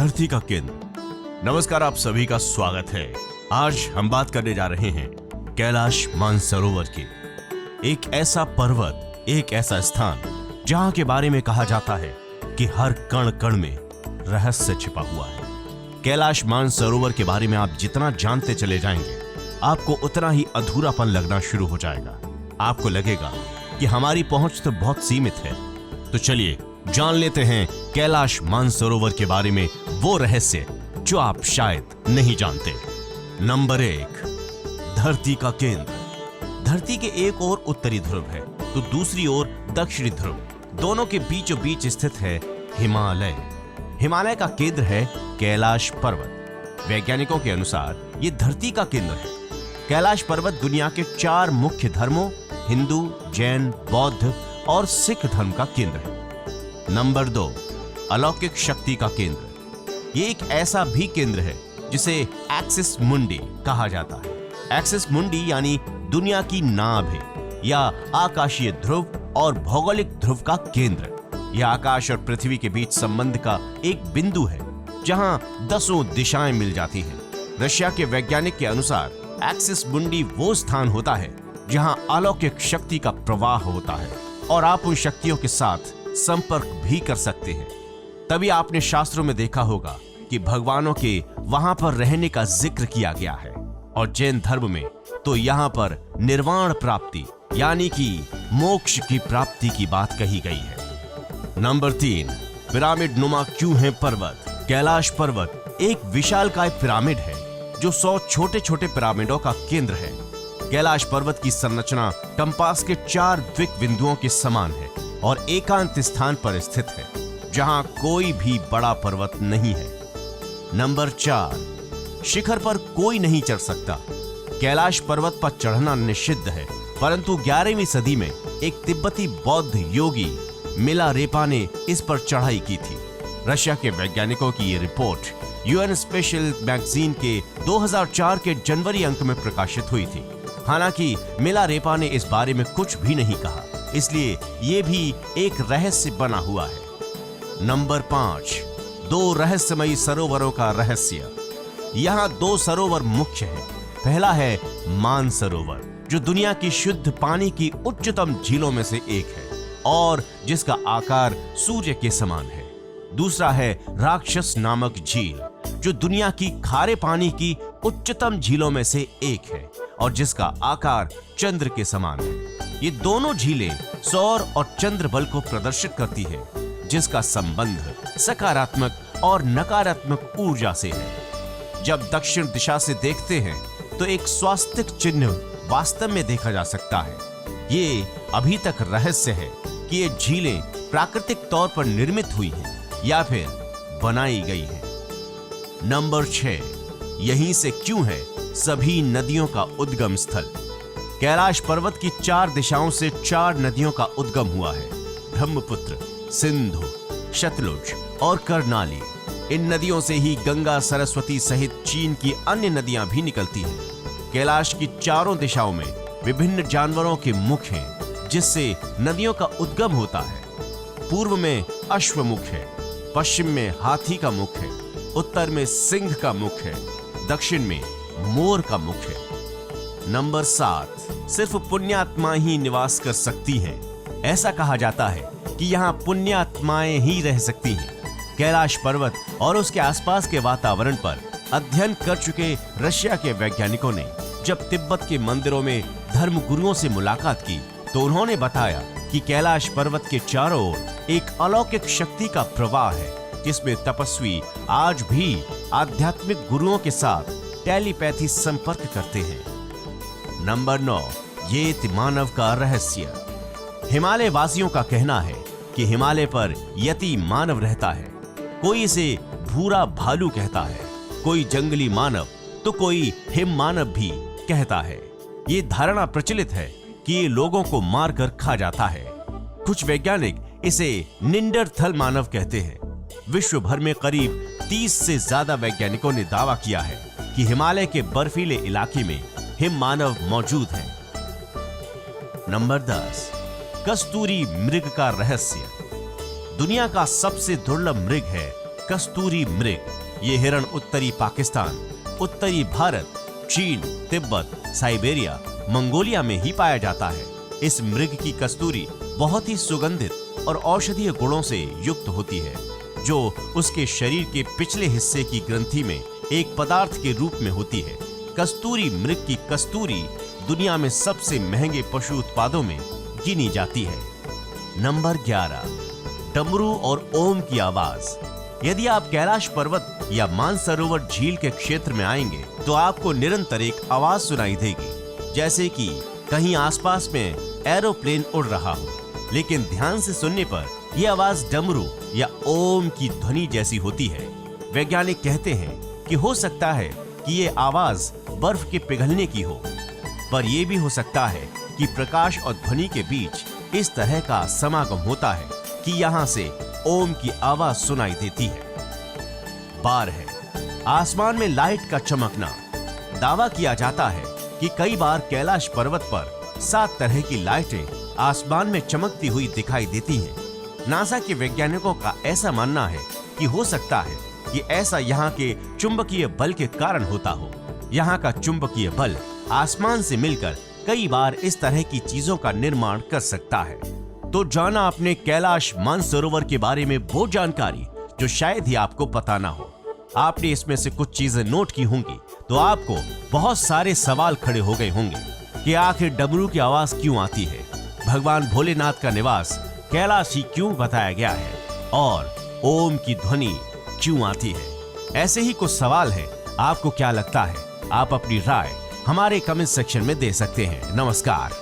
धरती का केंद्र। नमस्कार, आप सभी का स्वागत है। आज हम बात करने जा रहे हैं कैलाश मानसरोवर की। एक ऐसा पर्वत, एक ऐसा स्थान जहां के बारे में कहा जाता है कि हर कण कण में रहस्य छिपा हुआ है। कैलाश मानसरोवर के बारे में आप जितना जानते चले जाएंगे, आपको उतना ही अधूरापन लगना शुरू हो जाएगा। आपको लगेगा कि हमारी पहुंच तो बहुत सीमित है। तो चलिए जान लेते हैं कैलाश मानसरोवर के बारे में वो रहस्य जो आप शायद नहीं जानते। नंबर 1, धरती का केंद्र। धरती के एक ओर उत्तरी ध्रुव है तो दूसरी ओर दक्षिणी ध्रुव। दोनों के बीचों बीच स्थित है हिमालय। हिमालय का केंद्र है कैलाश पर्वत। वैज्ञानिकों के अनुसार ये धरती का केंद्र है। कैलाश पर्वत दुनिया के 4 मुख्य धर्मों हिंदू, जैन, बौद्ध और सिख धर्म का केंद्र है। नंबर 2, अलौकिक शक्ति का केंद्र। ये एक ऐसा भी केंद्र है जिसे एक्सिस मुंडी कहा जाता है। एक्सिस मुंडी यानी दुनिया की नाभ है या आकाशीय ध्रुव और भौगोलिक ध्रुव का केंद्र। यह आकाश और पृथ्वी के बीच संबंध का एक बिंदु है जहां 10 दिशाएं मिल जाती हैं। रशिया के वैज्ञानिक के अनुसार एक्सिस मुंडी वो स्थान होता है जहां अलौकिक शक्ति का प्रवाह होता है और आप उन शक्तियों के साथ संपर्क भी कर सकते हैं। तभी आपने शास्त्रों में देखा होगा कि भगवानों के वहां पर रहने का जिक्र किया गया है। और जैन धर्म में तो यहां पर निर्वाण प्राप्ति यानी कि मोक्ष की प्राप्ति की बात कही गई है। नंबर 3, पिरामिड नुमा क्यों है पर्वत। कैलाश पर्वत एक विशालकाय पिरामिड है जो 100 छोटे छोटे पिरामिडों का केंद्र है। कैलाश पर्वत की संरचना कंपास के 4 द्विक बिंदुओं के समान है और एकांत स्थान पर स्थित है जहां कोई भी बड़ा पर्वत नहीं है। नंबर 4, शिखर पर कोई नहीं चढ़ सकता। कैलाश पर्वत पर चढ़ना निषिद्ध है, परंतु 11वीं सदी में एक तिब्बती बौद्ध योगी मिलारेपा ने इस पर चढ़ाई की थी। रशिया के वैज्ञानिकों की ये रिपोर्ट यूएन स्पेशल मैगजीन के 2004 के जनवरी अंक में प्रकाशित हुई थी। हालांकि मिलारेपा ने इस बारे में कुछ भी नहीं कहा, इसलिए ये भी एक रहस्य बना हुआ है। नंबर 5, 2 रहस्यमयी सरोवरों का रहस्य। यहाँ 2 सरोवर मुख्य हैं। पहला है मानसरोवर जो दुनिया की शुद्ध पानी की उच्चतम झीलों में से एक है और जिसका आकार सूर्य के समान है। दूसरा है राक्षस नामक झील जो दुनिया की खारे पानी की उच्चतम झीलों में से एक है और जिसका आकार चंद्र के समान है। ये दोनों झीलें सौर और चंद्र बल को प्रदर्शित करती है जिसका संबंध सकारात्मक और नकारात्मक ऊर्जा से है। जब दक्षिण दिशा से देखते हैं तो एक स्वास्तिक चिन्ह वास्तव में देखा जा सकता है। ये अभी तक रहस्य है कि ये झीलें प्राकृतिक तौर पर निर्मित हुई हैं या फिर बनाई गई हैं। नंबर 6, यहीं से क्यों है सभी नदियों का उद्गम स्थल। कैलाश पर्वत की 4 दिशाओं से 4 नदियों का उद्गम हुआ है। ब्रह्मपुत्र, सिंधु, सतलुज और कर्णाली। इन नदियों से ही गंगा, सरस्वती सहित चीन की अन्य नदियां भी निकलती हैं। कैलाश की चारों दिशाओं में विभिन्न जानवरों के मुख हैं जिससे नदियों का उद्गम होता है। पूर्व में अश्वमुख है, पश्चिम में हाथी का मुख है, उत्तर में सिंह का मुख है, दक्षिण में मोर का मुख है। नंबर 7, सिर्फ पुण्यात्मा ही निवास कर सकती हैं। ऐसा कहा जाता है कि यहाँ पुण्यात्माएं ही रह सकती हैं। कैलाश पर्वत और उसके आसपास के वातावरण पर अध्ययन कर चुके रशिया के वैज्ञानिकों ने जब तिब्बत के मंदिरों में धर्म गुरुओं से मुलाकात की तो उन्होंने बताया कि कैलाश पर्वत के चारों ओर एक अलौकिक शक्ति का प्रवाह है जिसमें तपस्वी आज भी आध्यात्मिक गुरुओं के साथ टेलीपैथी संपर्क करते हैं। नंबर 9, ये मानव का रहस्य। हिमालय वासियों का कहना है कि हिमालय पर यति मानव रहता है। कोई इसे भूरा भालू कहता है, कोई जंगली मानव तो कोई हिम मानव भी कहता है। ये धारणा प्रचलित है कि ये लोगों को मारकर खा जाता है। कुछ वैज्ञानिक इसे निंडरथल मानव कहते हैं। विश्व भर में करीब 30 से ज्यादा वैज्ञानिकों ने दावा किया है कि हिमालय के बर्फीले इलाके में हिम मानव मौजूद हैं। नंबर 10, कस्तूरी मृग का रहस्य। दुनिया का सबसे दुर्लभ मृग है कस्तूरी मृग। ये हिरण उत्तरी पाकिस्तान, उत्तरी भारत, चीन, तिब्बत, साइबेरिया, मंगोलिया में ही पाया जाता है। इस मृग की कस्तूरी बहुत ही सुगंधित और औषधीय गुणों से युक्त होती है, जो उसके शरीर के पिछले हिस्से की ग्रंथि में एक पदार्थ के रूप में होती है। कस्तूरी मृग की कस्तूरी दुनिया में सबसे महंगे पशु उत्पादों में गिनी जाती है। नंबर 11, डमरू और ओम की आवाज। यदि आप कैलाश पर्वत या मानसरोवर झील के क्षेत्र में आएंगे तो आपको निरंतर एक आवाज सुनाई देगी, जैसे कि कहीं आसपास में एरोप्लेन उड़ रहा हो। लेकिन ध्यान से सुनने पर यह आवाज डमरू या ओम की ध्वनि जैसी होती है। वैज्ञानिक कहते हैं कि हो सकता है कि ये आवाज बर्फ के पिघलने की हो, पर यह भी हो सकता है कि प्रकाश और ध्वनि के बीच इस तरह का समागम होता है कि यहाँ से ओम की आवाज सुनाई देती है। 12 है, आसमान में लाइट का चमकना। दावा किया जाता है कि कई बार कैलाश पर्वत पर 7 तरह की लाइटें आसमान में चमकती हुई दिखाई देती हैं। नासा के वैज्ञानिकों का ऐसा मानना है कि हो सकता है कि ऐसा यहाँ के चुंबकीय बल के कारण होता हो। यहाँ का चुंबकीय बल आसमान से मिलकर कई बार इस तरह की चीजों का निर्माण कर सकता है। तो जाना आपने कैलाश मानसरोवर के बारे में वो जानकारी जो शायद ही आपको पता ना हो। आपने इसमें से कुछ चीजें नोट की होंगी तो आपको बहुत सारे सवाल खड़े हो गए होंगे कि आखिर डमरू की आवाज क्यों आती है, भगवान भोलेनाथ का निवास कैलाश ही क्यों बताया गया है, और ओम की ध्वनि क्यों आती है। ऐसे ही कुछ सवाल हैं। आपको क्या लगता है? आप अपनी राय हमारे कमेंट सेक्शन में दे सकते हैं। नमस्कार।